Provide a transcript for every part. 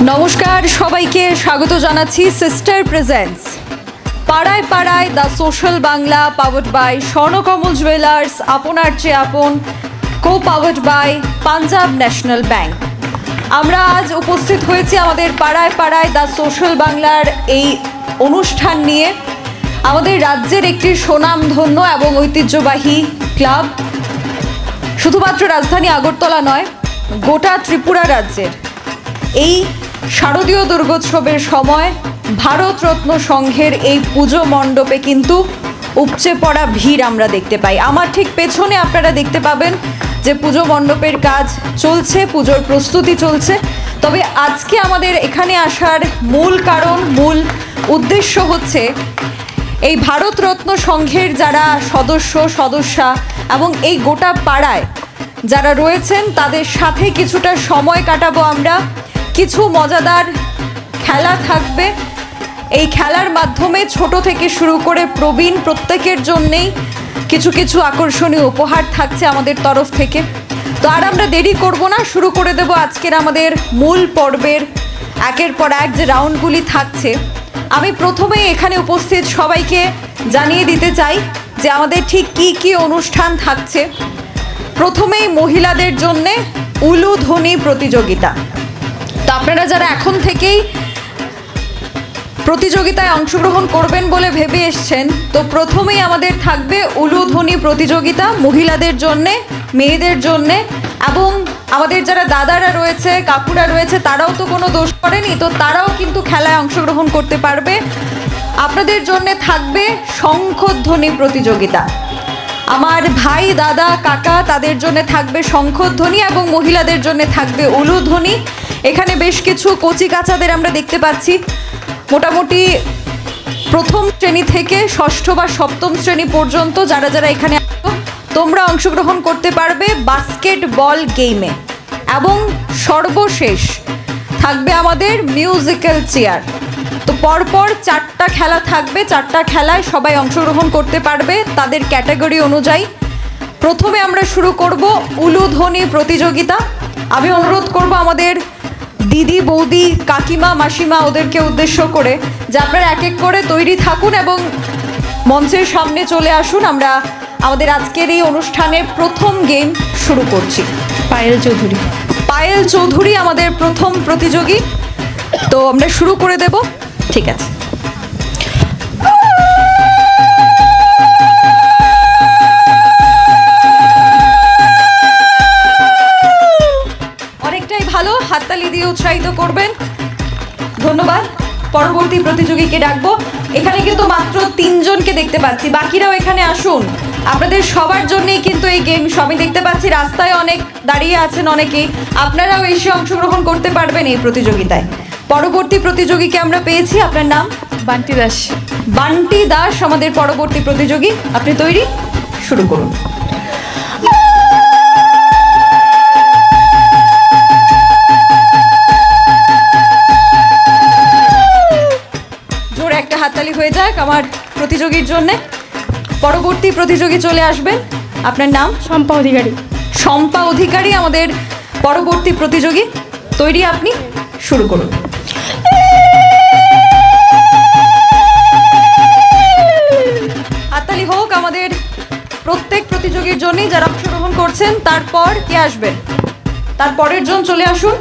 নমস্কার সবাইকে স্বাগত জানাচ্ছি সিস্টার প্রেজেন্টস পাড়ায় পাড়ায় the social Bangla powered by Swarnakamal jewellers আপনার চেয়ে আপন co powered by Punjab national bank. আমরা আজ উপস্থিত হয়েছি আমাদের পাড়ায় পাড়ায় দ্য সোশ্যাল বাংলার এই অনুষ্ঠান নিয়ে। আমাদের রাজ্যের একটি সুনামধন্য এবং ঐতিহ্যবাহী ক্লাব, শুধুমাত্র রাজধানী আগরতলা নয়, গোটা ত্রিপুরা রাজ্যের এই শারদীয় দুর্গোৎসবের সময় ভারতরত্ন সংঘের এই পুজো মণ্ডপে কিন্তু উপচে পড়া ভিড় আমরা দেখতে পাই। আমার ঠিক পেছনে আপনারা দেখতে পাবেন যে পুজো মণ্ডপের কাজ চলছে, পুজোর প্রস্তুতি চলছে। তবে আজকে আমাদের এখানে আসার মূল কারণ, মূল উদ্দেশ্য হচ্ছে এই ভারতরত্ন সংঘের যারা সদস্যা এবং এই গোটা পাড়ায় যারা রয়েছেন তাদের সাথে কিছুটা সময় কাটাবো আমরা। কিছু মজাদার খেলা থাকবে, এই খেলার মাধ্যমে ছোট থেকে শুরু করে প্রবীণ প্রত্যেকের জন্যেই কিছু কিছু আকর্ষণীয় উপহার থাকছে আমাদের তরফ থেকে। তো আর আমরা দেরি করব না, শুরু করে দেব আজকের আমাদের মূল পর্বের একের পর এক যে রাউন্ডগুলি থাকছে। আমি প্রথমেই এখানে উপস্থিত সবাইকে জানিয়ে দিতে চাই যে আমাদের ঠিক কি অনুষ্ঠান থাকছে। প্রথমেই মহিলাদের জন্যে উলুধ্বনি প্রতিযোগিতা। তো আপনারা যারা এখন থেকেই প্রতিযোগিতায় অংশগ্রহণ করবেন বলে ভেবে এসছেন, তো প্রথমেই আমাদের থাকবে উলুধ্বনি প্রতিযোগিতা মহিলাদের জন্যে, মেয়েদের জন্যে। এবং আমাদের যারা দাদারা রয়েছে, কাকুরা রয়েছে, তারাও তো কোনো দোষ করেনি, তো তারাও কিন্তু খেলায় অংশগ্রহণ করতে পারবে। আপনাদের জন্যে থাকবে শঙ্খধ্বনি প্রতিযোগিতা। আমার ভাই, দাদা, কাকা তাদের জন্য থাকবে শঙ্খধ্বনি এবং মহিলাদের জন্য থাকবে উলুধ্বনি। এখানে বেশ কিছু কচি কাচাদের আমরা দেখতে পাচ্ছি, মোটামুটি প্রথম শ্রেণী থেকে ষষ্ঠ বা সপ্তম শ্রেণী পর্যন্ত যারা যারা এখানে আসো, তোমরা অংশগ্রহণ করতে পারবে বাস্কেটবল গেমে। এবং সর্বশেষ থাকবে আমাদের মিউজিক্যাল চেয়ার। তো পরপর 4টা খেলা থাকবে, 4টা খেলায় সবাই অংশগ্রহণ করতে পারবে তাদের ক্যাটাগরি অনুযায়ী। প্রথমে আমরা শুরু করব উলুধ্বনি প্রতিযোগিতা। আমি অনুরোধ করব আমাদের দিদি, বৌদি, কাকিমা, মাসিমা ওদেরকে উদ্দেশ্য করে যে আপনারা এক এক করে তৈরি থাকুন এবং মঞ্চের সামনে চলে আসুন। আমরা আমাদের আজকের এই অনুষ্ঠানের প্রথম গেম শুরু করছি। পায়েল চৌধুরী আমাদের প্রথম প্রতিযোগী। তো আমরা শুরু করে দেব, ঠিক আছে। অনেকটাই ভালো, হাততালি দিয়ে উৎসাহিত করবেন, ধন্যবাদ। পরবর্তী প্রতিযোগীকে ডাকবো। এখানে কিন্তু মাত্র 3 জনকে দেখতে পাচ্ছি, বাকিরাও এখানে আসুন। আপনাদের সবার জন্যই কিন্তু এই গেম। সবই দেখতে পাচ্ছি রাস্তায় অনেক দাঁড়িয়ে আছেন অনেকেই, আপনারাও এসে অংশগ্রহণ করতে পারবেন এই প্রতিযোগিতায়। পরবর্তী প্রতিযোগীকে আমরা পেয়েছি, আপনার নাম? বান্টি দাস। বান্টি দাস আমাদের পরবর্তী প্রতিযোগী। আপনি তৈরি? শুরু করুন। জোরে একটা হাততালি হয়ে যাক আমার প্রতিযোগীর জন্যে। পরবর্তী প্রতিযোগী চলে আসবেন। আপনার নাম? শম্পা অধিকারী। শম্পা অধিকারী আমাদের পরবর্তী প্রতিযোগী। তৈরি? আপনি শুরু করুন। হাততালি হোক আমাদের প্রত্যেক প্রতিযোগীর জন্যই যারা অংশগ্রহণ করছেন। তারপর কে আসবেন? তারপরের জন চলে আসুন।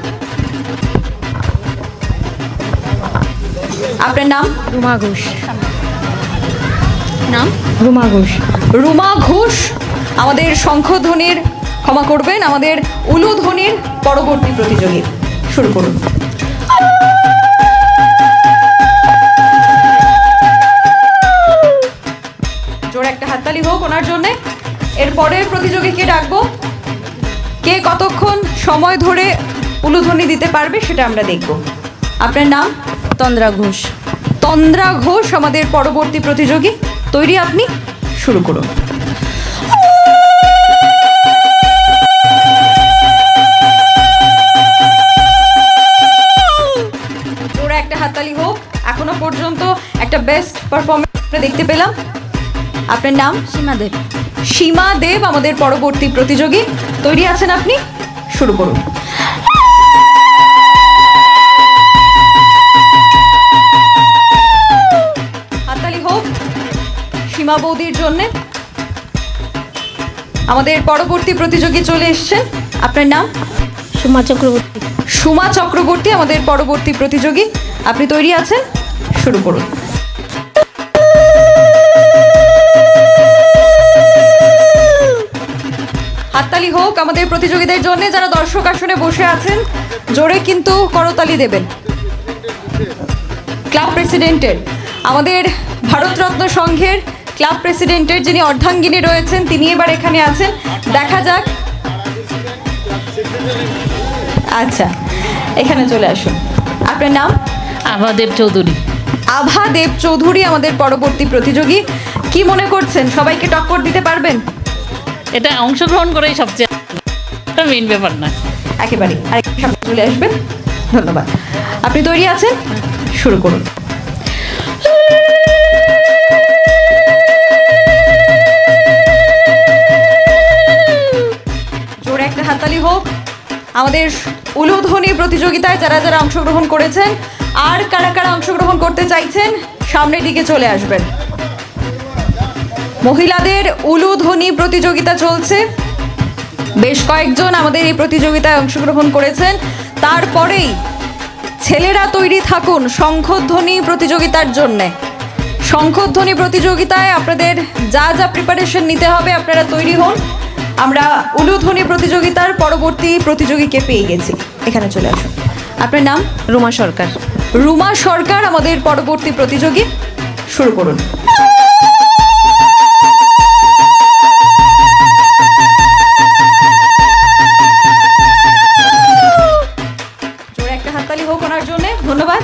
আপনার নাম? রুমা ঘোষ। নাম? রুমা ঘোষ। রুমা ঘোষ আমাদের শঙ্খধ্বনির, ক্ষমা করবেন, আমাদের উলুধ্বনির পরবর্তী প্রতিযোগী। শুরু করুন। জোরে একটা হাততালি হোক ওনার জন্যে। এরপরের প্রতিযোগীকে ডাকবো। কে কতক্ষণ সময় ধরে উলুধ্বনি দিতে পারবে সেটা আমরা দেখব। আপনার নাম? তন্দ্রা ঘোষ। তন্দ্রা ঘোষ আমাদের পরবর্তী প্রতিযোগী। তৈরি? আপনি শুরু করুন। জোরে একটা হাততালি হোক। এখনো পর্যন্ত একটা বেস্ট পারফরমেন্স আমরা দেখতে পেলাম। আপনার নাম? সীমা দেব। সীমা দেব আমাদের পরবর্তী প্রতিযোগী। তৈরি আছেন আপনি? শুরু করুন। সীমা বৌদির জন্য। আমাদের পরবর্তী প্রতিযোগী চলে এসেছেন। আপনার নাম? সুমা চক্রবর্তী। সুমা চক্রবর্তী আমাদের পরবর্তী প্রতিযোগী। আপনি তৈরি আছেন? শুরু করুন। হাততালি হোক আমাদের প্রতিযোগীদের জন্য, যারা দর্শক আসনে বসে আছেন জোরে কিন্তু করতালি দেবেন। ক্লাব প্রেসিডেন্টের, আমাদের ভারতরত্ন সংঘের ক্লাব প্রেসিডেন্টের যিনি অর্ধাঙ্গিনী রয়েছেন তিনি এবার এখানে আছেন। দেখা যাক। আচ্ছা, এখানে চলে আসুন। আপনার নাম? আভা দেব চৌধুরী। আভা দেব চৌধুরী আমাদের পরবর্তী প্রতিযোগী। কি মনে করছেন, সবাইকে টক্কর দিতে পারবেন? এটা অংশগ্রহণ করেই সবচেয়ে মেইন ব্যাপার না। একেবারে আরেকটু সামনে চলে আসবেন। ধন্যবাদ। আপনি তৈরি আছেন? শুরু করুন। জোরে একটা হাততালি হোক আমাদের উলুধ্বনি প্রতিযোগিতায় যারা যারা অংশগ্রহণ করেছেন। আর কারা কারা অংশগ্রহণ করতে চাইছেন সামনের দিকে চলে আসবেন। মহিলাদের উলুধ্বনি প্রতিযোগিতা চলছে। বেশ কয়েকজন আমাদের এই প্রতিযোগিতায় অংশগ্রহণ করেছেন। তারপরেই ছেলেরা তৈরি থাকুন শঙ্খধ্বনি প্রতিযোগিতার জন্যে। শঙ্খধ্বনি প্রতিযোগিতায় আপনাদের যা যা প্রিপারেশন নিতে হবে আপনারা তৈরি হন। আমরা উলুধ্বনি প্রতিযোগিতার পরবর্তী প্রতিযোগীকে পেয়ে গেছি। এখানে চলে আসুন। আপনার নাম? রুমা সরকার। রুমা সরকার আমাদের পরবর্তী প্রতিযোগী। শুরু করুন। জোরে একটা হাততালি হোক ওনার জন্য। ধন্যবাদ।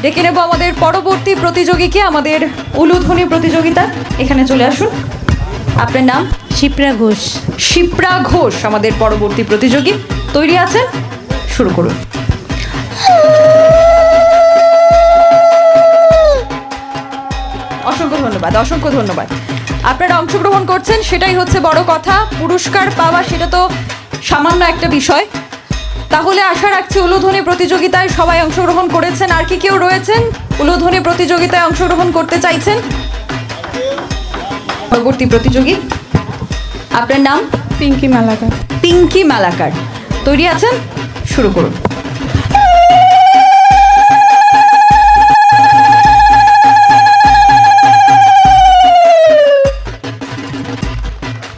ডেকে নেব আমাদের পরবর্তী প্রতিযোগীকে আমাদের উলুধ্বনি প্রতিযোগিতা। এখানে চলে আসুন। আপনার নাম? শিপ্রা ঘোষ। শিপ্রা ঘোষ আমাদের পরবর্তী প্রতিযোগী। তৈরি আছেন? শুরু করুন। অসংখ্য ধন্যবাদ, অসংখ্য ধন্যবাদ। আপনারা অংশগ্রহণ করছেন সেটাই হচ্ছে বড় কথা। পুরস্কার পাওয়া সেটা তো সামান্য একটা বিষয়। তাহলে আশা রাখছি উলুধ্বনি প্রতিযোগিতায় সবাই অংশগ্রহণ করেছেন। আর কি কেউ রয়েছেন উলুধ্বনি প্রতিযোগিতায় অংশগ্রহণ করতে চাইছেন? পরবর্তী প্রতিযোগী। আপনার নাম? পিঙ্কি মালাকার। পিঙ্কি মালাকার। তৈরি আছেন? শুরু করুন।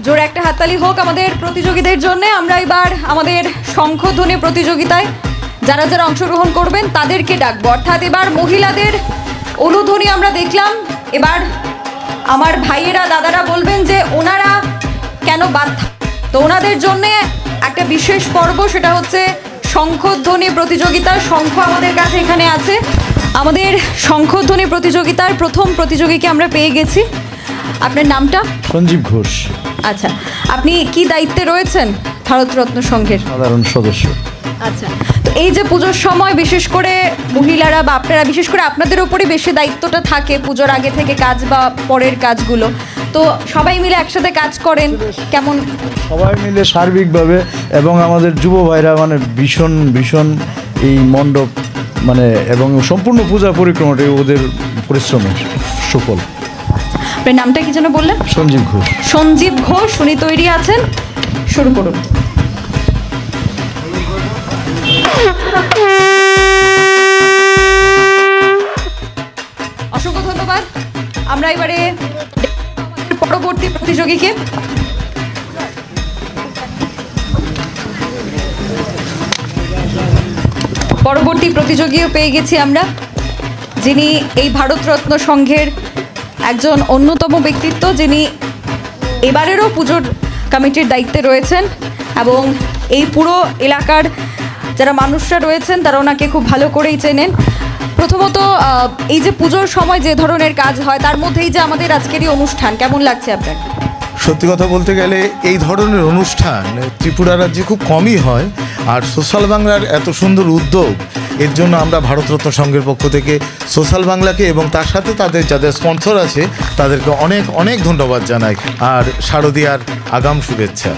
জোরে একটা হাততালি হোক আমাদের প্রতিযোগীদের জন্য। আমরা এবার আমাদের শঙ্খধ্বনি প্রতিযোগিতায় যারা যারা অংশগ্রহণ করবেন তাদেরকে ডাকবো। অর্থাৎ এবার মহিলাদের উলুধ্বনি আমরা দেখলাম। এবার আমার ভাইয়েরা দাদারা বলবেন যে ওনারা কেন বাদ। তো ওনাদের জন্য একটা বিশেষ পর্ব, সেটা হচ্ছে শঙ্খধ্বনি প্রতিযোগিতা। শঙ্খ আমাদের কাছে এখানে আছে। আমাদের শঙ্খধ্বনি প্রতিযোগিতার প্রথম প্রতিযোগীকে আমরা পেয়ে গেছি। আপনার নামটা? সঞ্জীব ঘোষ। আচ্ছা, আপনি কি দায়িত্বে রয়েছেন ভারতরত্ন সংঘের? সাধারণ সদস্য। আচ্ছা, তো এই যে পুজোর সময় বিশেষ করে মহিলারা বা আপনারা বিশেষ করে আপনাদের উপরই বেশি দায়িত্বটা থাকে পুজোর আগে থেকে কাজ বা পরের কাজগুলো, তো সবাই মিলে একসাথে কাজ করেন কেমন? সবাই মিলে সার্বিকভাবে এবং আমাদের যুব ভাইরা মানে ভীষণ ভীষণ এই মণ্ডপ মানে এবং সম্পূর্ণ পূজা পরিক্রমাটাই ওদের পরিশ্রমের সুফল। আপনার নামটা কি যেন বললেন? সঞ্জীব ঘোষ। সঞ্জীব ঘোষ। উনি তৈরি আছেন? শুরু করুন। অসংখ্য ধন্যবাদ। আমরা এবারে আমাদের পরবর্তী প্রতিযোগীকে। পরবর্তী প্রতিযোগীও পেয়ে গেছি আমরা, যিনি এই ভারতরত্ন সংঘের একজন অন্যতম ব্যক্তিত্ব, যিনি এবারেরও পুজোর কমিটির দায়িত্বে রয়েছেন এবং এই পুরো এলাকার যারা মানুষরা রয়েছেন তারা ওনাকে খুব ভালো করেই চেনেন। প্রথমত এই যে পুজোর সময় যে ধরনের কাজ হয় তার মধ্যেই যে আমাদের আজকের এই অনুষ্ঠান, কেমন লাগছে আপনার? সত্যি কথা বলতে গেলে এই ধরনের অনুষ্ঠান ত্রিপুরা রাজ্যে খুব কমই হয়। আর সোশ্যাল বাংলার এত সুন্দর উদ্যোগ, এর জন্য আমরা ভারতরত্ন সংঘের পক্ষ থেকে সোশ্যাল বাংলাকে এবং তার সাথে তাদের যাদের স্পন্সর আছে তাদেরকে অনেক অনেক ধন্যবাদ জানাই। আর শারদীয়ার আগাম শুভেচ্ছা।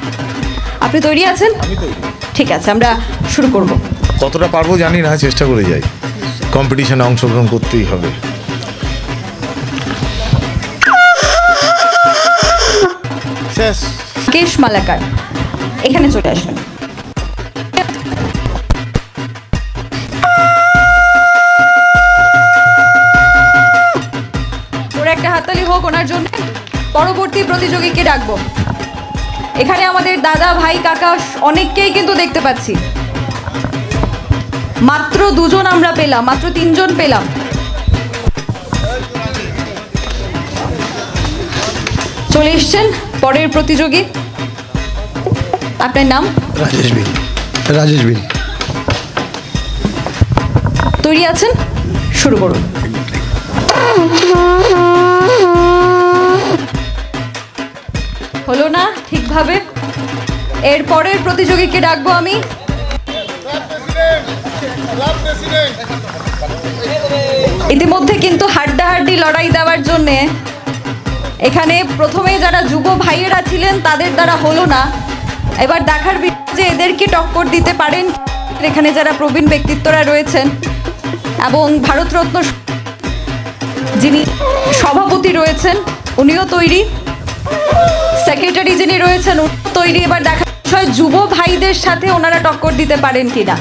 আপনি তৈরি আছেন? আমি তৈরি। ঠিক আছে, আমরা শুরু করব। কতটা পারবো জানি না, চেষ্টা করে যাই। কম্পিটিশনে অংশগ্রহণ করতেই হবে। শেষ। কেশ মালাকার, এখানে চলে আসবেন। ওরা একটা হাততালি হোক ওনার জন্য। পরবর্তী প্রতিযোগীকে ডাকবো। এখানে আমাদের দাদা ভাই কাকা অনেককেই কিন্তু দেখতে পাচ্ছি। মাত্র 2 জন আমরা পেলাম, মাত্র 3 জন পেলাম। চলে এসছেন পরের প্রতিযোগী। আপনার নাম? রাজেশ বিল। রাজেশ বিল। তৈরি আছেন? শুরু করুন। হলো না ঠিকভাবে। এর পরের প্রতিযোগীকে ডাকবো আমি। ইতিমধ্যে কিন্তু হাড্ডাহাড্ডি লড়াই দেওয়ার জন্যে এখানে প্রথমে যারা যুব ভাইয়েরা ছিলেন তাদের দ্বারা হলো না। এবার দেখার বিষয় যে এদেরকে টক্কর দিতে পারেন এখানে যারা প্রবীণ ব্যক্তিত্বরা রয়েছেন এবং ভারতরত্ন যিনি সভাপতি রয়েছেন উনিও তৈরি, সেক্রেটারি যিনি রয়েছেন উনিও তৈরি। এবার দেখার বিষয় যুব ভাইদের সাথে ওনারা টক্কর দিতে পারেন কিনা।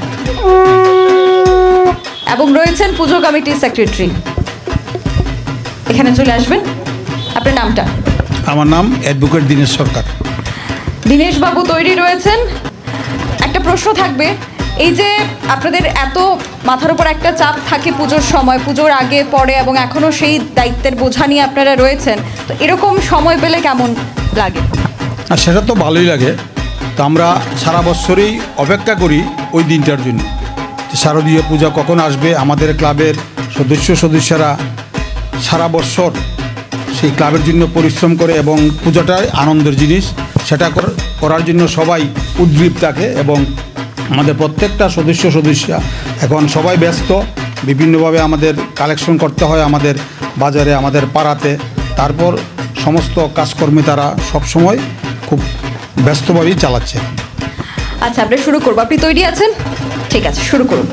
এবং রয়েছেন পুজো কমিটির সেক্রেটারি, এখানে চলে আসবেন। আপনার নামটা? আমার নাম অ্যাডভোকেট দীনেশ সরকার। দীনেশ বাবু তৈরি রয়েছেন। একটা প্রশ্ন থাকবে, এই যে আপনাদের এত মাথার উপর একটা চাপ থাকে পুজোর সময়, পুজোর আগে পরে, এবং এখনো সেই দায়িত্বের বোঝা নিয়ে আপনারা রয়েছেন, তো এরকম সময় পেলে কেমন লাগে? আর সেটা তো ভালোই লাগে। তো আমরা সারা বছরই অপেক্ষা করি ওই দিনটার জন্য, যে শারদীয় পূজা কখন আসবে। আমাদের ক্লাবের সদস্যরা সারা বছর সেই ক্লাবের জন্য পরিশ্রম করে এবং পূজাটাই আনন্দের জিনিস, সেটা করার জন্য সবাই উদ্গ্রীব থাকে। এবং আমাদের প্রত্যেকটা সদস্যা এখন সবাই ব্যস্ত, বিভিন্নভাবে আমাদের কালেকশন করতে হয় আমাদের বাজারে, আমাদের পাড়াতে। তারপর সমস্ত কাজকর্মে তারা সবসময় খুব ব্যস্তভাবেই চালাচ্ছে। আচ্ছা, আমরা শুরু করবো। আপনি তৈরি আছেন? ঠিক আছে, শুরু করুন।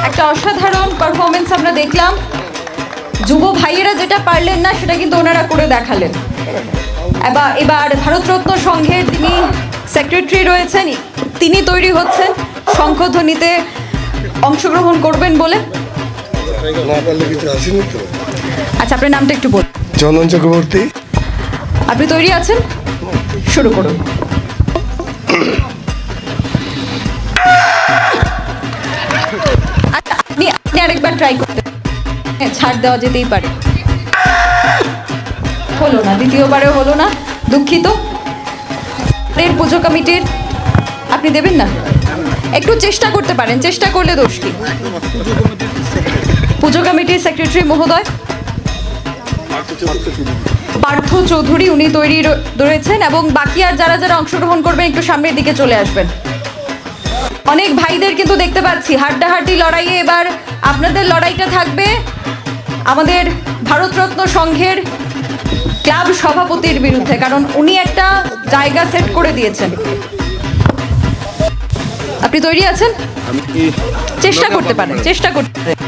একটা অসাধারণ পারফরমেন্স আমরা দেখলাম। যুব ভাইয়েরা যেটা পারলেন না সেটা কিন্তু ওনারা করে দেখালেন। এবার ভারতরত্ন সংঘের যিনি সেক্রেটারি রয়েছেন তিনি তৈরি হচ্ছেন শঙ্খধ্বনিতে অংশগ্রহণ করবেন বলে। আচ্ছা, আপনার নামটা একটু বলুন। চন্দন চক্রবর্তী। আপনি তৈরি আছেন? শুরু করুন। আপনি আরেকবার ট্রাই করতে, ছাড় দেওয়া যেতেই পারে। হলো না, দ্বিতীয়বারেও হলো না, দুঃখিত। পুজো কমিটির আপনি দেবেন না? একটু চেষ্টা করতে পারেন, চেষ্টা করলে দোষ কি? পুজো কমিটির সেক্রেটারি মহোদয় পার্থ চৌধুরী, উনি তৈরি রয়েছেন। এবং বাকি আর যারা যারা অংশগ্রহণ করবেন একটু সামনের দিকে চলে আসবেন। অনেক ভাইদের কিন্তু দেখতে পাচ্ছি হাড্ডাহাড্ডি লড়াইয়ে। এবার আপনাদের লড়াইটা থাকবে আমাদের ভারতরত্ন সংঘের ক্লাব সভাপতির বিরুদ্ধে, কারণ উনি একটা জায়গা সেট করে দিয়েছেন। আপনি তৈরি আছেন? চেষ্টা করতে পারেন, চেষ্টা করতে পারেন।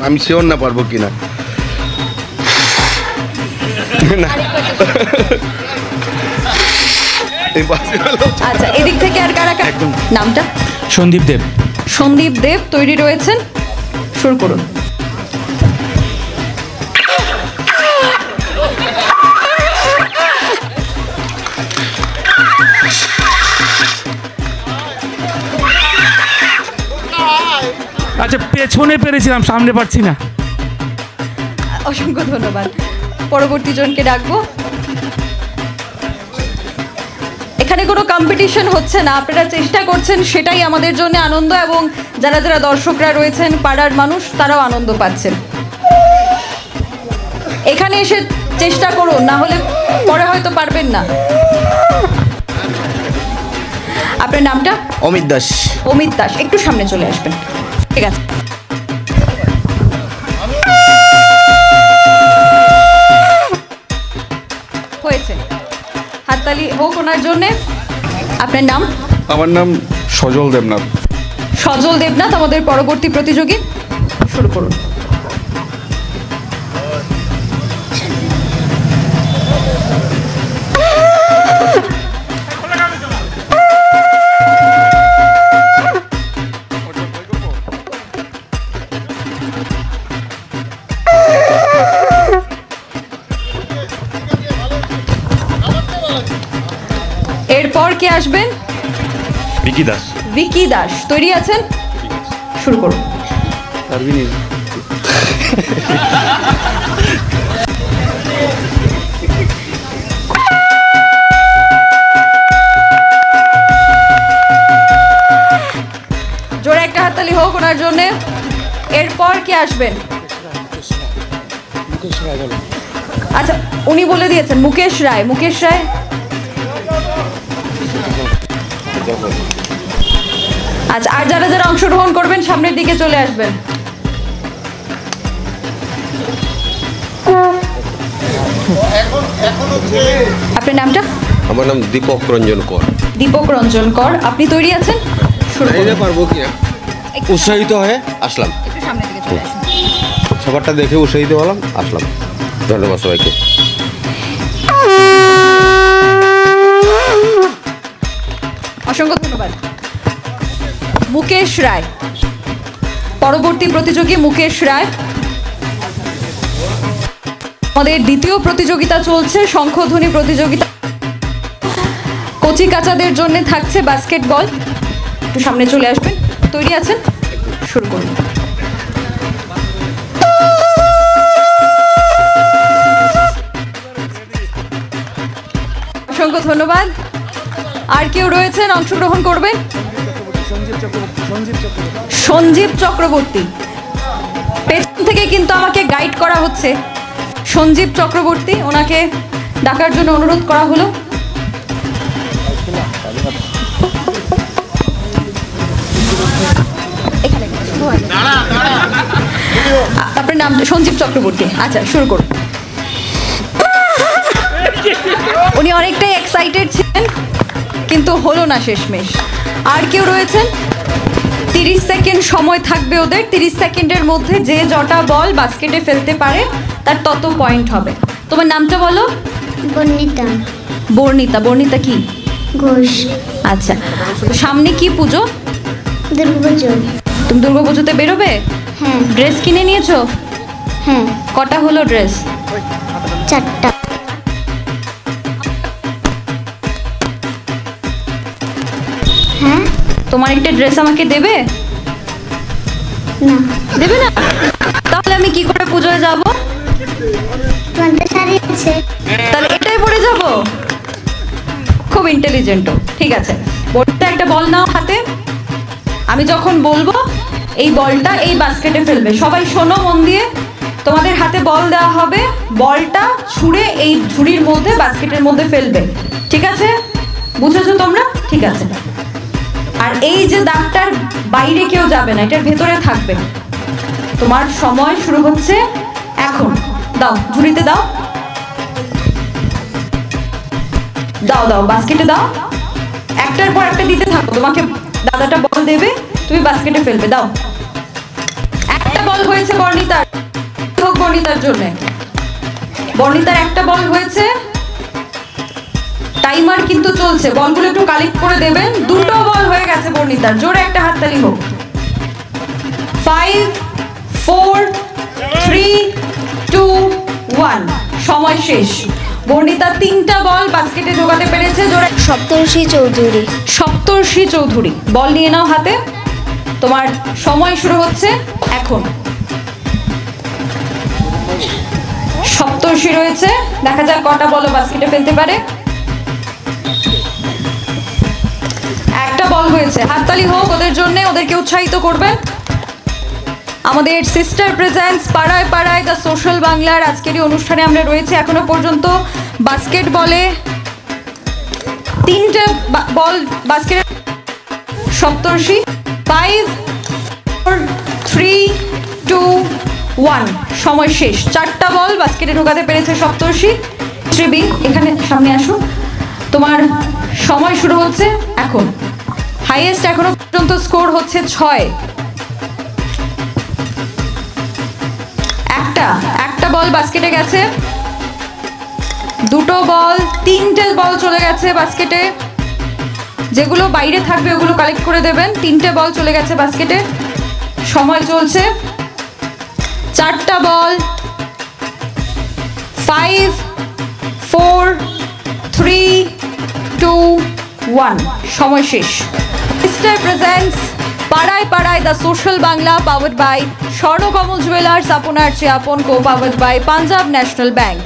আমি শিওর না পারবো কিনা। আচ্ছা, এদিক থেকে আর কারা কারা? নামটা? সন্দীপ দেব। সন্দীপ দেব তৈরি রয়েছেন, শুরু করুন। আচ্ছা, পেছনে পেরেছিলাম, সামনে পারছি না। অসংখ্য ধন্যবাদ। পরবর্তী জনকে ডাকবো। এখানে কোনো কম্পিটিশন হচ্ছে না, আপনারা চেষ্টা করছেন, সেটাই আমাদের জন্য আনন্দ। এবং যারা যারা দর্শকরা রয়েছেন, পাড়ার মানুষ, তারাও আনন্দ পাচ্ছেন। এখানে এসে চেষ্টা করুন, না হলে পরে হয়তো পারবেন না। আপনার নামটা? অমিত দাস। অমিত দাস, একটু সামনে চলে আসবেন। ঠিক আছে। হয়েছে, হাততালি হোক ওনার জন্যে। আপনার নাম? আমার নাম সজল দেবনাথ। সজল দেবনাথ আমাদের পরবর্তী প্রতিযোগী, শুরু করুন। এরপর কে আসবেন? বিকি দাস। ভিকি দাস, তৈরি আছেন? শুরু করুন। জোরে একটা হাততালি হোক ওনার জন্য। এরপর কে আসবেন? আচ্ছা, উনি বলে দিয়েছেন মুকেশ রায়। মুকেশ রায়, আচ্ছা, আর যারা যারা অংশগ্রহণ করবেন সামনের দিকে চলে আসবেন। আপনার নামটা? আমার নাম দীপক রঞ্জন কর। দীপক রঞ্জন কর, আপনি তৈরি আছেন? শুরু করুন। পারবো কিনা উৎসাহিত হয়ে আসলাম, একটু সামনের দিকে চলে আসুন। সবারটা দেখে উৎসাহিত হলাম, আসলাম। ধন্যবাদ সবাইকে। অসংখ্য ধন্যবাদ। মুকেশ রায়, পরবর্তী প্রতিযোগী মুকেশ রায়। আমাদের দ্বিতীয় প্রতিযোগিতা চলছে, শঙ্খধ্বনি প্রতিযোগিতা। কচি কাচাদের জন্য থাকছে বাস্কেটবল। একটু সামনে চলে আসবেন, তৈরি আছেন? শুরু করুন। অসংখ্য ধন্যবাদ। আর কেউ রয়েছেন অংশগ্রহণ করবেন? সঞ্জীব চক্রবর্তী, পেছন থেকে কিন্তু আমাকে গাইড করা হচ্ছে। সঞ্জীব চক্রবর্তী, ওনাকে ডাকার জন্য অনুরোধ করা হলো। আপনার নাম? সঞ্জীব চক্রবর্তী, আচ্ছা শুরু করুন। উনি অনেকটাই এক্সাইটেড ছিলেন কিন্তু হলো না শেষমেশ। আর কেউ রয়েছেন? 30 সেকেন্ড সময় থাকবে ওদের। 30 সেকেন্ডের মধ্যে যে যটা বল বাস্কেটে ফেলতে পারে তার তত পয়েন্ট হবে। তোমার নামটা বলো। বর্ণিতা। বর্ণিতা। বর্ণিতা কি? ঘোষ। আচ্ছা, সামনে কি পুজো? দুর্গাপুজো। তুমি দুর্গাপুজোতে বেরোবে? হ্যাঁ। ড্রেস কিনে নিয়েছো? হ্যাঁ। কটা হলো ড্রেস? 4টা। হ্যাঁ। তোমার একটা ড্রেস আমাকে দেবে? না। দেবে না? তাহলে আমি কি করে পুজোয় যাব? তোমার তো শাড়ি আছে। তাহলে এটাই পরে যাব? খুব ইন্টেলিজেন্ট। ঠিক আছে, বলটা একটা বল নাও হাতে। আমি যখন বলবো এই বলটা এই বাস্কেটে ফেলবে। সবাই শোনো মন দিয়ে। তোমাদের হাতে বল দেওয়া হবে, বলটা ছুঁড়ে এই ঝুড়ির মধ্যে বাস্কেটের মধ্যে ফেলবে। ঠিক আছে? বুঝেছো তোমরা? ঠিক আছে। আর এই যে দাগটার বাইরে কেউ যাবে না, এটার ভেতরে থাকবে। তোমার সময় শুরু হচ্ছে এখন। দাও, ঝুড়িতে দাও, দাও দাও, বাস্কেটে দাও। একটার পর একটা দিতে থাকো। তোমাকে দাদাটা বল দেবে, তুমি বাস্কেটে ফেলবে। দাও। একটা বল হয়েছে বর্ণিতার, হোক বর্ণিতার জন্য। বর্ণিতার একটা বল হয়েছে। টাইমার কিন্তু চলছে, বলগুলো একটু কালেক্ট করে দেবেন। দুটো বল হয়ে গেছে বর্ণিতার। জোরে একটা হাততালি হোক। 5 4 3 2 1, সময় শেষ। বর্ণিতা 3টা বল বাস্কেটে ঢোকাতে পেরেছে। জোরে। সপ্তর্ষি চৌধুরী। সপ্তর্ষি চৌধুরী, বল নিয়ে নাও হাতে। তোমার সময় শুরু হচ্ছে এখন। সপ্তর্ষি রয়েছে, দেখা যাক কটা বল বাস্কেটে ফেলতে পারে। একটা বল হয়েছে। হাততালি হোক ওদের জন্য, ওদেরকে উৎসাহিত করবেন। আমাদের সিস্টার প্রেজেন্স পাড়ায় পাড়ায় দ্য সোশ্যাল বাংলার আজকের এই অনুষ্ঠানে আমরা রয়েছে। এখনো পর্যন্ত বাস্কেটবলে 3টে বল বাস্কেট। সপ্তর্ষি 5 3, 2, 1 সময় শেষ। 4টা বল বাস্কেটে ঢোকাতে পেরেছে সপ্তর্ষি। ত্রিবি এখানে সামনে আসুন, তোমার সময় শুরু হচ্ছে এখন। হাইয়েস্ট এখনো পর্যন্ত স্কোর হচ্ছে 6। একটা বল বাস্কেটে গেছে, 2টো বল, 3টে বল চলে গেছে বাস্কেটে। যেগুলো বাইরে থাকবে ওগুলো কালেক্ট করে দেবেন। 3টে বল চলে গেছে বাস্কেটে, সময় চলছে। 4টা বল, 5, 4, 3, 2, 1 সময় শেষ। স্টার প্রেজেন্টস পাড়ায় পাড়ায় the social Bangla, powered by Swarnakamal jewellers, আপনার চেয়ে আপন, co powered by Punjab national bank.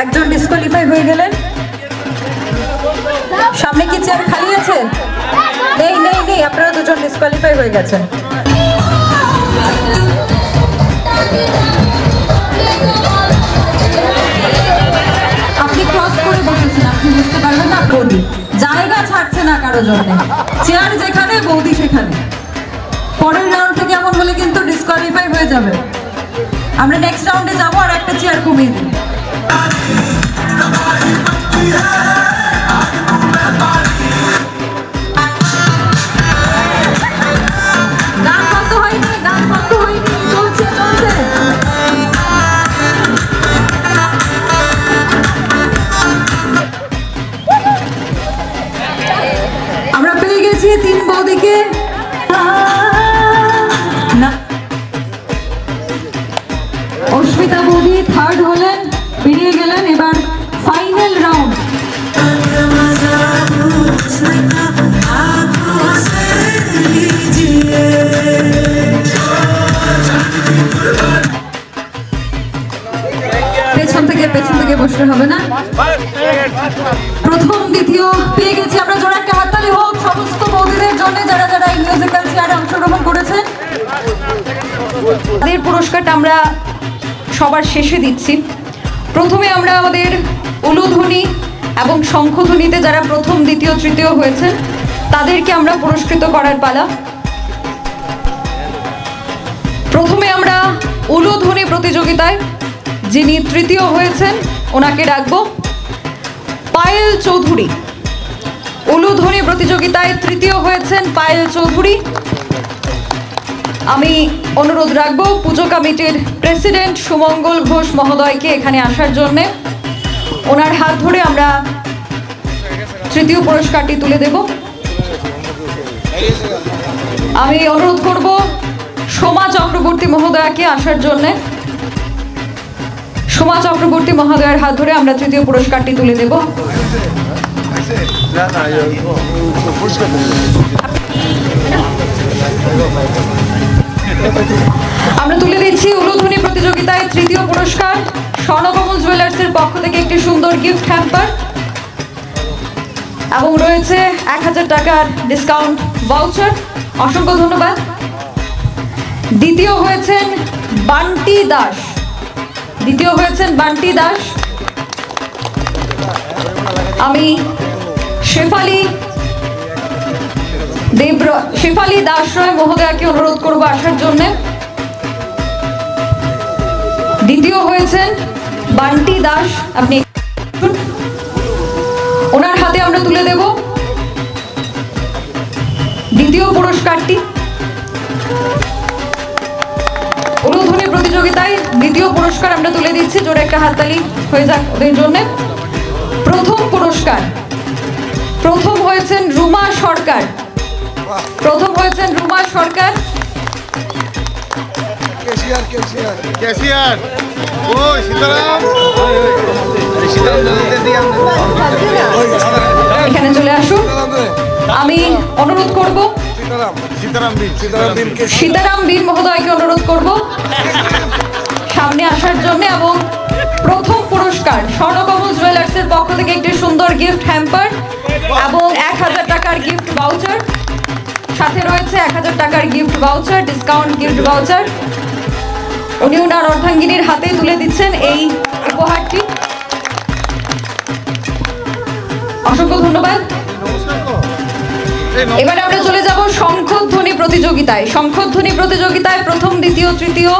একজন ডিসকোয়ালিফাই হয়ে গেলেন। সামনে কি চেয়ার খালি আছে? নেই নেই নেই, আপনারা দুজন ডিসকোয়ালিফাই হয়ে গেছেন। আপনি ক্রস করে বসেছেন, আপনি বুঝতে পারবেন না। বৌদি জায়গা ছাড়ছে না কারো জন্য, চেয়ার যেখানে বৌদি সেখানে। পরের রাউন্ড থেকে এমন হলে কিন্তু ডিসকোয়ালিফাই হয়ে যাবে। আমরা নেক্সট রাউন্ডে যাবো আর একটা চেয়ার কমিয়ে দিই। গান বন্ধ হয়নি, গান বন্ধ হয়নি, চলছে চলছে। আমরা পেয়ে গেছি 3 বৌদিকে। না, অস্মিতা বৌদি থার্ড হলেন, বেরিয়ে গেলেন। এবার ফাইনাল রাউন্ড। পেছন থেকে বসতে হবে না। প্রথম দ্বিতীয় পেয়ে গেছি আমরা। জোরে একটা হাততালি হোক সমস্ত বৌদিদের জন্য যারা যারা এই মিউজিক্যাল চেয়ারে অংশগ্রহণ করেছেন। তাদের পুরস্কারটা আমরা সবার শেষে দিচ্ছি। প্রথমে আমরা আমাদের উলুধ্বনি এবং শঙ্খধ্বনিতে যারা প্রথম, দ্বিতীয়, তৃতীয় হয়েছেন তাদেরকে আমরা পুরস্কৃত করার পালা। প্রথমে আমরা উলুধ্বনি প্রতিযোগিতায় যিনি তৃতীয় হয়েছেন ওনাকে ডাকবো পায়েল চৌধুরী। উলুধ্বনি প্রতিযোগিতায় তৃতীয় হয়েছেন পায়েল চৌধুরী। আমি অনুরোধ রাখবো পুজো কমিটির প্রেসিডেন্ট সুমঙ্গল ঘোষ মহোদয়কে এখানে আসার জন্যে। ওনার হাত ধরে আমরা তৃতীয় পুরস্কারটি তুলে দেব। আমি অনুরোধ করব সোমা চক্রবর্তী মহোদয়কে আসার জন্যে। সোমা চক্রবর্তী মহোদয়ের হাত ধরে আমরা তৃতীয় পুরস্কারটি তুলে দেব। আমরা তুলে দিচ্ছি উলুধ্বনি প্রতিযোগিতায় তৃতীয় পুরস্কার স্বর্ণকমল জুয়েলার্সের পক্ষ থেকে একটি সুন্দর গিফট হ্যাম্পার এবং রয়েছে 1000 টাকার ডিসকাউন্ট ভাউচার। অসংখ্য ধন্যবাদ। দ্বিতীয় হয়েছেন বান্টি দাস। আমি শেফালি দাস রয় মহোদয়াকে অনুরোধ করবো আসার জন্য। দ্বিতীয় হয়েছেন বান্টি দাস, আপনি ওনার হাতে আমরা তুলে দেব দ্বিতীয় পুরস্কারটি। উলুধ্বনি প্রতিযোগিতায় দ্বিতীয় পুরস্কার আমরা তুলে দিচ্ছি। জোরে একটা হাততালি হয়ে যাক ওদের জন্য। প্রথম পুরস্কার প্রথম হয়েছেন রুমা সরকার। এখানে চলে আসুন। আমি অনুরোধ করব সীতারাম বীর মহোদয়কে অনুরোধ করব সামনে আসার জন্য। এবং প্রথম পুরস্কার স্বর্ণকমল জুয়েলার্সের পক্ষ থেকে একটি সুন্দর গিফট হ্যাম্পার এবং 1000 টাকার গিফট ভাউচার, সাথে রয়েছে 1000 টাকার gift voucher, discount gift voucher. উনি ওনার অর্ধাঙ্গিনীর হাতে তুলে দিচ্ছেন এই উপহারটি। অসংখ্য ধন্যবাদ। এবার আমরা চলে যাব শঙ্খধ্বনি প্রতিযোগিতায়। শঙ্খধ্বনি প্রতিযোগিতায় প্রথম, দ্বিতীয়, তৃতীয়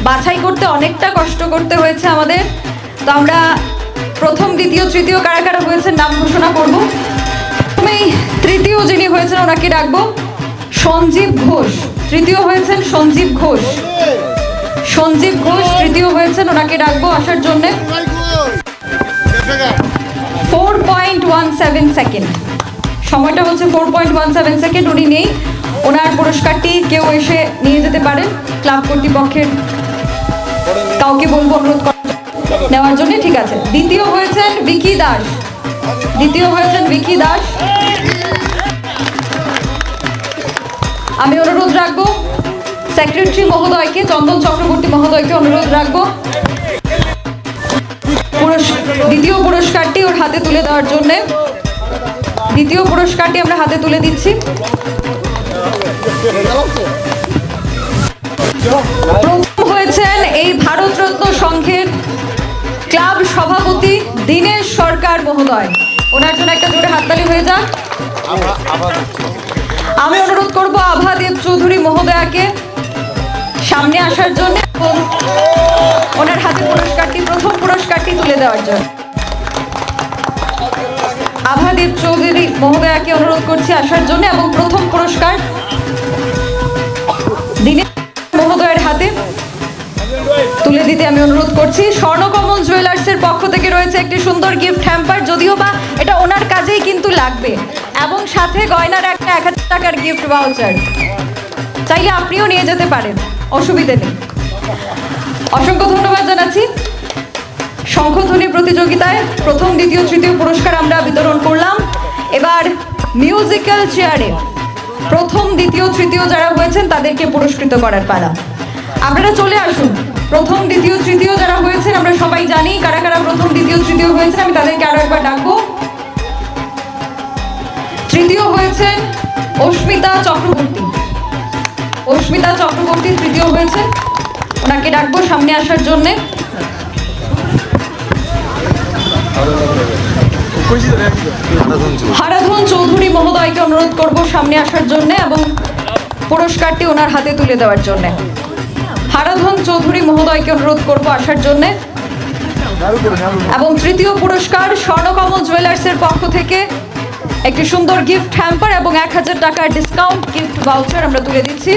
বাছাই করতে অনেকটা কষ্ট করতে হয়েছে আমাদের। তো আমরা প্রথম, দ্বিতীয়, তৃতীয় কারা কারা হয়েছেন নাম ঘোষণা করব। প্রথমেই তৃতীয় যিনি হয়েছেন ওনাকে ডাকবো সঞ্জীব ঘোষ। তৃতীয় হয়েছেন সঞ্জীব ঘোষ। সঞ্জীব ঘোষ তৃতীয় হয়েছেন, ওনাকে ডাকবো আসার জন্যে। 4.17 সেকেন্ড, সময়টা হচ্ছে 4.17 সেকেন্ড। উনি নেই, ওনার পুরস্কারটি কেউ এসে নিয়ে যেতে পারেন। ক্লাব কর্তৃপক্ষের কাউকে বলবো অনুরোধ নেওয়ার জন্য। ঠিক আছে, দ্বিতীয় হয়েছেন বিকি দাস। দ্বিতীয় হয়েছেন বিকি দাস। আমি অনুরোধ রাখবো সেক্রেটারি মহোদয়কে, চন্দন চক্রবর্তী মহোদয়কে অনুরোধ রাখবো দ্বিতীয় পুরস্কারটি ওর হাতে তুলে দেওয়ার জন্য। দ্বিতীয় পুরস্কারটি আমরা হাতে তুলে দিচ্ছি। প্রথম হয়েছেন এই ভারতরত্ন সংঘের ক্লাব সভাপতি দীনেশ সরকার মহোদয়। ওনার জন্য একটা জোরে হাততালি হয়ে যাক। আমি অনুরোধ করব আভা দেব চৌধুরী মহোদয়াকে সামনে আসার জন্য এবং ওনার হাতে পুরস্কারটি, প্রথম পুরস্কারটি তুলে দেওয়ার জন্য। আভা দেব চৌধুরী মহোদয়াকে অনুরোধ করছি আসার জন্য এবং প্রথম পুরস্কার দীনেশ মহোদয়ের হাতে তুলে দিতে আমি অনুরোধ করছি। স্বর্ণকমল জুয়েলার্সের পক্ষ থেকে রয়েছে একটি সুন্দর গিফট হ্যাম্পার, যদিও বা এটা ওনার কাজেই কিন্তু লাগবে, এবং সাথে গয়নার একটা 1000 টাকার গিফট ভাউচার। চাইলে আপনিও নিয়ে যেতে পারেন, অসুবিধে নেই। অসংখ্য ধন্যবাদ জানাচ্ছি। শঙ্খধ্বনি প্রতিযোগিতায় প্রথম, দ্বিতীয়, তৃতীয় পুরস্কার আমরা বিতরণ করলাম। এবার মিউজিক্যাল চেয়ারে প্রথম, দ্বিতীয়, তৃতীয় যারা হয়েছেন তাদেরকে পুরস্কৃত করার পালা। আপনারা চলে আসুন। প্রথম, দ্বিতীয়, তৃতীয় যারা হয়েছেন আমরা সবাই জানি কারা কারা প্রথম, দ্বিতীয়, তৃতীয় হয়েছেন। আমি তাদেরকে আরো একবার ডাকবো। তৃতীয় হয়েছেন অস্মিতা চক্রবর্তী। অস্মিতা চক্রবর্তী তৃতীয় হয়েছেন, ওনাকে ডাকবো সামনে আসার জন্যে। হারাধন চৌধুরী মহোদয়কে অনুরোধ করব সামনে আসার জন্য এবং পুরস্কারটি ওনার হাতে তুলে দেওয়ার জন্য। হারাধন চৌধুরী মহোদয়কে অনুরোধ করব আসার জন্য। এবং তৃতীয় পুরস্কার স্বর্ণকমল জুয়েলার্সের পক্ষ থেকে একটি সুন্দর গিফট হ্যাম্পার এবং 1000 টাকার ডিসকাউন্ট গিফট ভাউচার আমরা তুলে দিচ্ছি।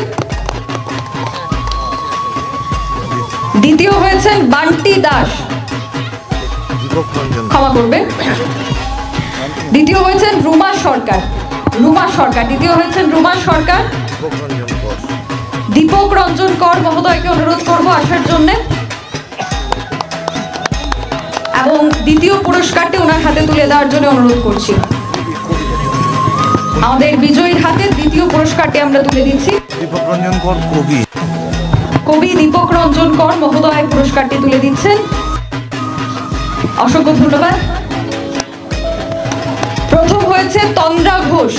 দ্বিতীয় হয়েছেন বান্টি দাস, ক্ষমা করবে। দ্বিতীয় হয়েছেন রুমা সরকার। রুমা সরকার দ্বিতীয় হয়েছেন রুমা সরকার। দীপক রঞ্জন কর মহোদয়কে অনুরোধ করব আসার জন্য এবং দ্বিতীয় পুরস্কারটি ওনার হাতে তুলে দেওয়ার জন্য অনুরোধ করছি। আমাদের বিজয়ীর হাতে দ্বিতীয় পুরস্কারটি আমরা তুলে দিচ্ছি। দীপক রঞ্জন কর কবি, কবি দীপক রঞ্জন কর মহোদয় পুরস্কারটি তুলে দিচ্ছেন। অসংখ্য ধন্যবাদ। প্রথম হয়েছে তন্দ্রা ঘোষ।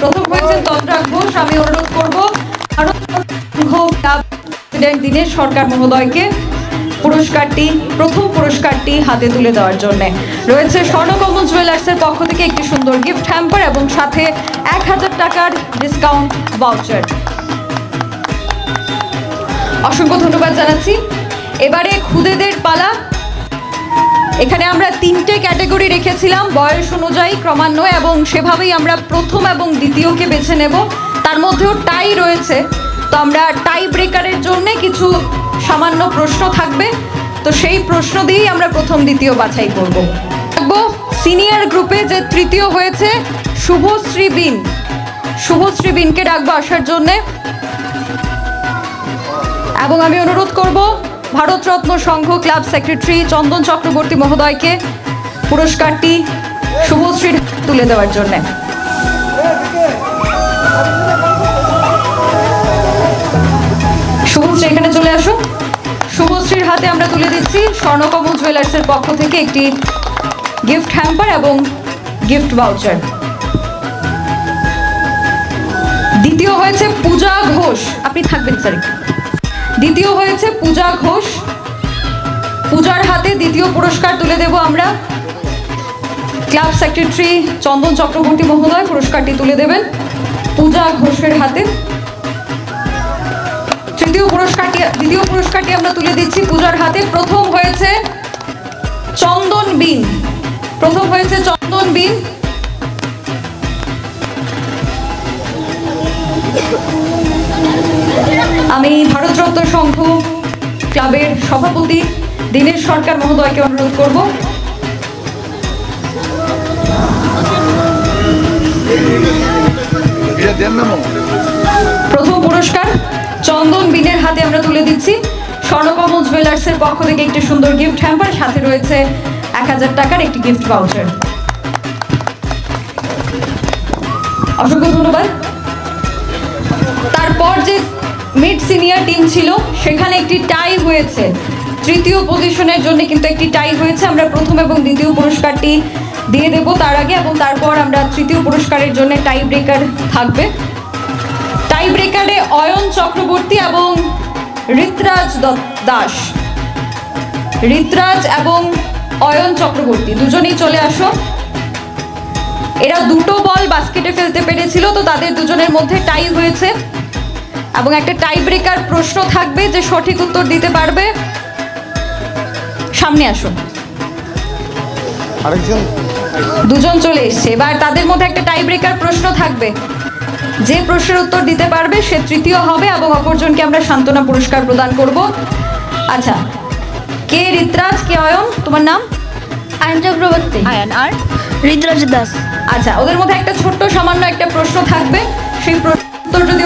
প্রথম হয়েছে তন্দ্রা ঘোষ। আমি অনুরোধ করব প্রেসিডেন্ট দীনেশ সরকার মহোদয়কে পুরস্কারটি, প্রথম পুরস্কারটি হাতে তুলে দেওয়ার জন্য। রয়েছে স্বর্ণকমল জুয়েলার্সের পক্ষ থেকে একটি সুন্দর গিফট হ্যাম্পার এবং সাথে 1000 টাকার ডিসকাউন্ট ভাউচার। অসংখ্য ধন্যবাদ জানাচ্ছি। এবারে খুদেদের পালা। এখানে আমরা 3টে ক্যাটাগরি রেখেছিলাম বয়স অনুযায়ী ক্রমান্বয়ে, এবং সেভাবেই আমরা প্রথম এবং দ্বিতীয়কে বেছে নেব। তার মধ্যেও টাই রয়েছে, তো আমরা টাই ব্রেকারের জন্য কিছু সামান্য প্রশ্ন থাকবে, তো সেই প্রশ্ন দিয়েই আমরা প্রথম দ্বিতীয় বাছাই করব। সিনিয়র গ্রুপে যে তৃতীয় হয়েছে শুভশ্রী বিন, শুভশ্রী বিনকে ডাকবো আসার জন্যে এবং আমি অনুরোধ করব ভারতরত্ন সংঘ ক্লাব সেক্রেটারি চন্দন চক্রবর্তী মহোদয়কে পুরস্কারটি শুভশ্রীর তুলে দেওয়ার জন্য। শুভশ্রী এখানে চলে আসুন। শুভশ্রীর হাতে আমরা তুলে দিচ্ছি স্বর্ণকমল জুয়েলার্সের পক্ষ থেকে একটি গিফট হ্যাম্পার এবং গিফট ভাউচার। দ্বিতীয় হয়েছে পূজা ঘোষ। আপনি থাকবেন স্যার। দ্বিতীয় হয়েছে পূজা ঘোষ। পূজার হাতে দ্বিতীয় পুরস্কার তুলে দেব আমরা। ক্লাব সেক্রেটারি চন্দন চক্রবর্তী মহোদয় পুরস্কারটি তুলে দেবেন পূজা ঘোষের হাতে। দ্বিতীয় পুরস্কারটি আমরা তুলে দিচ্ছি পূজার হাতে। প্রথম হয়েছে চন্দন বিন। আমি ভারতরত্ন সংঘ ক্লাবের সভাপতি দীনেশ সরকার মহোদয়কে অনুরোধ করব। প্রথম পুরস্কার চন্দন বিনের হাতে আমরা তুলে দিচ্ছি। স্বর্ণকমল জুয়েলার্সের পক্ষ থেকে একটি সুন্দর গিফট হ্যাম্পার, সাথে রয়েছে 1000 টাকার একটি গিফট ভাউচার। অসংখ্য ধন্যবাদ। তারপর যে মিড সিনিয়র টিম ছিল সেখানে একটি টাই হয়েছে, তৃতীয় পজিশনের জন্য কিন্তু একটি টাই হয়েছে। আমরা প্রথম এবং দ্বিতীয় পুরস্কারটি দিয়ে দেব তার আগে, এবং তারপর আমরা তৃতীয় পুরস্কারের জন্য টাই ব্রেকার থাকবে। টাই ব্রেকারে অয়ন চক্রবর্তী এবং ঋতরাজ দাস। ঋতরাজ এবং অয়ন চক্রবর্তী দুজনেই চলে আসো। এরা দুটো বল বাস্কেটে ফেলতে পেরেছিল, তো তাদের দুজনের মধ্যে টাই হয়েছে এবং একটা টাই ব্রেকার প্রশ্ন থাকবে। যে সঠিক উত্তর দিতে পারবে সামনে আসো। দুজন চলে এসছে। এবার তাদের মধ্যে একটা টাই ব্রেকার প্রশ্ন থাকবে। যে প্রশ্নের উত্তর দিতে পারবে সে তৃতীয় হবে এবং অপরজনকে আমরা সান্ত্বনা পুরস্কার প্রদান করব। আচ্ছা, কে ঋতরাজ, কে অয়ন? তোমার নাম? আয়ন চক্রবর্তী। আয়ন। আর ঋতরাজ দাস। আচ্ছা, ওদের মধ্যে একটা ছোট্ট সামান্য একটা প্রশ্ন থাকবে। সেই উত্তর যদি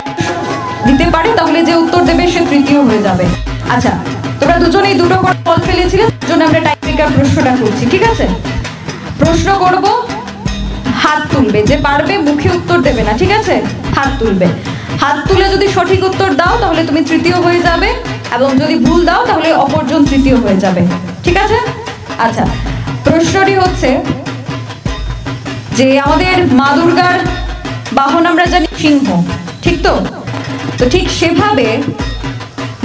দিতে পারে তাহলে যে উত্তর দেবে সে তৃতীয় হয়ে যাবে। আচ্ছা, তোমরা দুজনেই দুটো করে বল ফেলেছিলে, জন্য আমরা টাই ব্রেকার প্রশ্নটা করছি, ঠিক আছে? প্রশ্ন করব, হাত তুলবে। যে পারবে মুখে উত্তর দেবে না, ঠিক আছে? হাত তুলবে। হাত তুলে যদি সঠিক উত্তর দাও তাহলে তুমি তৃতীয় হয়ে যাবে, এবং যদি ভুল দাও তাহলে অপরজন তৃতীয় হয়ে যাবে, ঠিক আছে? আচ্ছা, প্রশ্নটি হচ্ছে যে আমাদের মা দুর্গার বাহন আমরা জানি সিংহ, ঠিক তো? তো ঠিক সেভাবে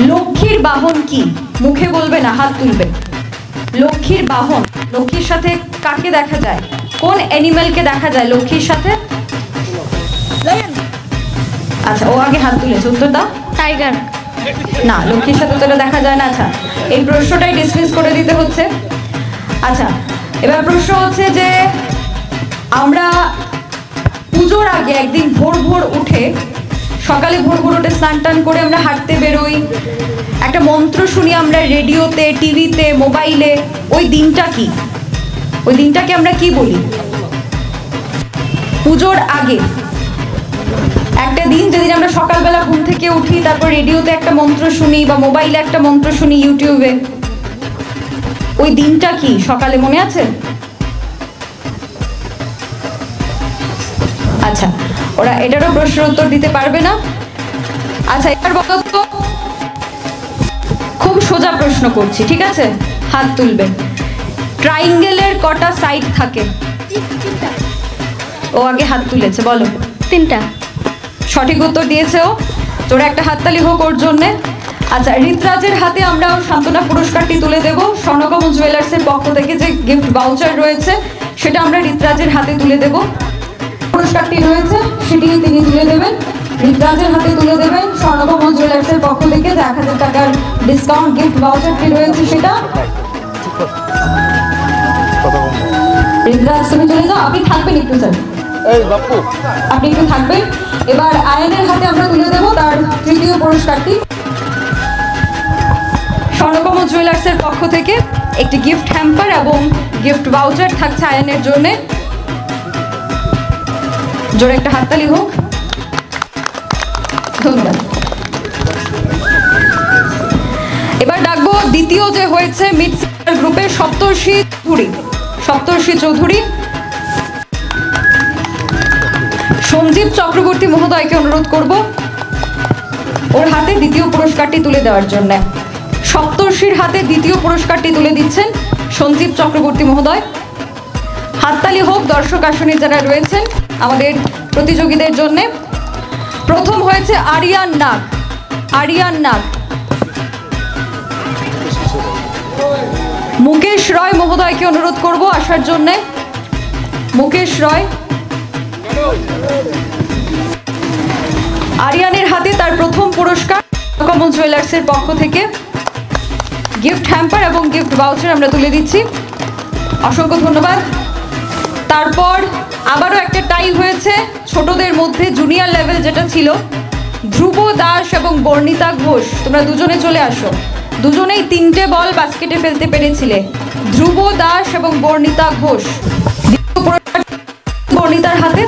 লক্ষ্মীর বাহন কি? মুখে বলবে না, হাত তুলবে। লক্ষ্মীর বাহন, লক্ষ্মীর সাথে কাকে দেখা যায়? কোন অ্যানিমেলকে দেখা যায় লক্ষ্মীর সাথে? আচ্ছা, ও আগে হাত তুলেছে, উত্তর দাও। টাইগার। না, লক্ষ্মীর সাথে তো দেখা যায় না। আচ্ছা, এই প্রশ্নটাই ডিসমিস করে দিতে হচ্ছে। আচ্ছা, এবার প্রশ্ন হচ্ছে যে আমরা পুজোর আগে একদিন ভোর ভোর উঠে, সকালে ভোর ভোর উঠে স্নান টান করে আমরা হাঁটতে বেরোই, একটা মন্ত্র শুনি আমরা রেডিওতে, টিভিতে, মোবাইলে। ওই দিনটা কি? ওই দিনটাকে আমরা কি বলি? পুজোর আগে একটা দিন, যেদিন আমরা সকালবেলা ঘুম থেকে উঠি, তারপর রেডিওতে একটা মন্ত্র শুনি বা মোবাইলে একটা মন্ত্র শুনি, ইউটিউবে। ওই দিনটা কি সকালে মনে আছে? আচ্ছা, ওরা এটারও প্রশ্নের উত্তর দিতে পারবে না। আচ্ছা, এবার বলো তো, খুব সোজা প্রশ্ন করছি, ঠিক আছে? হাত তুলবে। ট্রাইঙ্গেলের কটা সাইড থাকে? ও আগে হাত তুলেছে, বলো। 3টা। সঠিক উত্তর দিয়েছে ও। তোরা একটা হাততালি হোক ওর জন্যে। আচ্ছা, ঋতরাজের হাতে আমরা সান্ত্বনা পুরস্কারটি তুলে দেব। স্বর্ণকমল জুয়েলার্সের পক্ষ থেকে যে গিফট ভাউচার রয়েছে সেটা আমরা ঋতরাজের হাতে তুলে দেব। পুরস্কারটি রয়েছে সেটি তিনি তুলে দেবেন, ঋতরাজের হাতে তুলে দেবেন। স্বর্ণকমল জুয়েলার্সের পক্ষ থেকে যে 1000 টাকার ডিসকাউন্ট গিফট ভাউচারটি রয়েছে সেটা। ঋতরাজ, তুমি চলে যাও, আপনি থাকবেন একটু স্যার, আপনি একটু থাকবেন। এবার আয়নের হাতে আমরা তুলে দেব তার তৃতীয় পুরস্কারটি। স্বর্ণকমল জুয়েলার্সের পক্ষ থেকে একটি গিফট হ্যাম্পার এবং গিফট ভাউচার থাকছে আয়নের জন্য। জোরে একটা হাততালি হোক। ধন্যবাদ। এবার ডাকবো দ্বিতীয় যে হয়েছে মিড সিনিয়র গ্রুপের সপ্তর্ষি চৌধুরী। সঞ্জীব চক্রবর্তী মহোদয়কে অনুরোধ করব ওর হাতে দ্বিতীয় পুরস্কারটি তুলে দেওয়ার জন্য। সপ্তর্ষির হাতে দ্বিতীয় পুরস্কারটি তুলে দিচ্ছেন সঞ্জীব চক্রবর্তী মহোদয়। হাততালি হোক দর্শক আসনে যারা রয়েছেন আমাদের প্রতিযোগীদের জন্য। প্রথম হয়েছে আরিয়ান নাগ। মুকেশ রয় মহোদয়কে অনুরোধ করব আসার জন্যে। মুকেশ রয়। আরিয়ানের হাতে তার প্রথম পুরস্কার কমল জুয়েলার্সের পক্ষ থেকে গিফট হ্যাম্পার এবং গিফট ভাউচার আমরা তুলে দিচ্ছি। অসংখ্য ধন্যবাদ। তারপর আবারও একটা টাই হয়েছে ছোটদের মধ্যে, জুনিয়র লেভেল যেটা ছিল, ধ্রুব দাস এবং বর্ণিতা ঘোষ। তোমরা দুজনে চলে আসো। দুজনেই 3টে বল বাস্কেটে ফেলতে পেরেছিলে। ধ্রুব দাস এবং বর্ণিতা ঘোষ। বর্ণিতার হাতে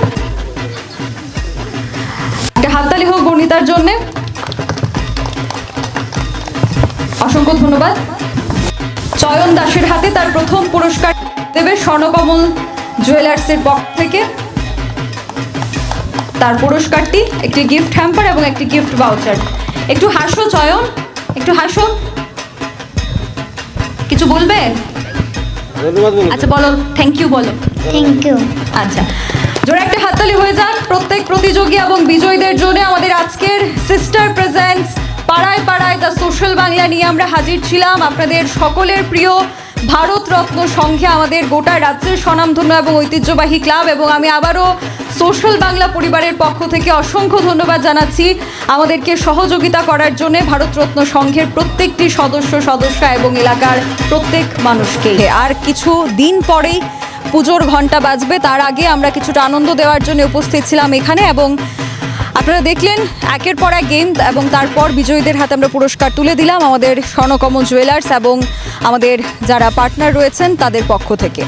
একটা হাততালি হোক বর্ণিতার জন্য। অসংখ্য ধন্যবাদ। চয়ন দাসের হাতে তার প্রথম পুরস্কার দেবে স্বর্ণকমল জুয়েলার্সের পক্ষ থেকে। তার পুরস্কারটি একটি গিফট হ্যাম্পার এবং একটি গিফট ভাউচার। একটু হাসো চয়ন, একটু হাসো। কিছু বলবে? আচ্ছা বলো, থ্যাংক ইউ বলো। Thank you. আচ্ছা, জোরে একটা হাততালি হয়ে যাক প্রত্যেক প্রতিযোগী এবং বিজয়ীদের জন্য। আমাদের আজকের সিস্টার প্রেজেন্স পাড়ায় পাড়ায় দ্য সোশ্যাল বাংলা নিয়ে আমরা হাজির ছিলাম। আপনাদের সকলের প্রিয় ভারতরত্ন সংঘে আমাদের গোটা রাজ্যের স্বনামধন্য এবং ঐতিহ্যবাহী ক্লাব, এবং আমি আবারও সোশ্যাল বাংলা পরিবারের পক্ষ থেকে অসংখ্য ধন্যবাদ জানাচ্ছি আমাদেরকে সহযোগিতা করার জন্য ভারতরত্ন সংঘের প্রত্যেকটি সদস্যা এবং এলাকার প্রত্যেক মানুষকে। আর কিছু দিন পরেই পুজোর ঘণ্টা বাজবে, তার আগে আমরা কিছুটা আনন্দ দেওয়ার জন্য উপস্থিত ছিলাম এখানে, এবং আপনারা দেখলেন একের পর এক গেম, এবং তারপর বিজয়ীদের হাতে আমরা পুরস্কার তুলে দিলাম আমাদের স্বর্ণকমল জুয়েলার্স এবং আমাদের যারা পার্টনার রয়েছেন তাদের পক্ষ থেকে।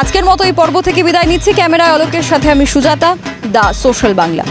আজকের মতো এই পর্ব থেকে বিদায় নিচ্ছি। ক্যামেরায় অলোকের সাথে আমি সুজাতা, দ্য সোশ্যাল বাংলা।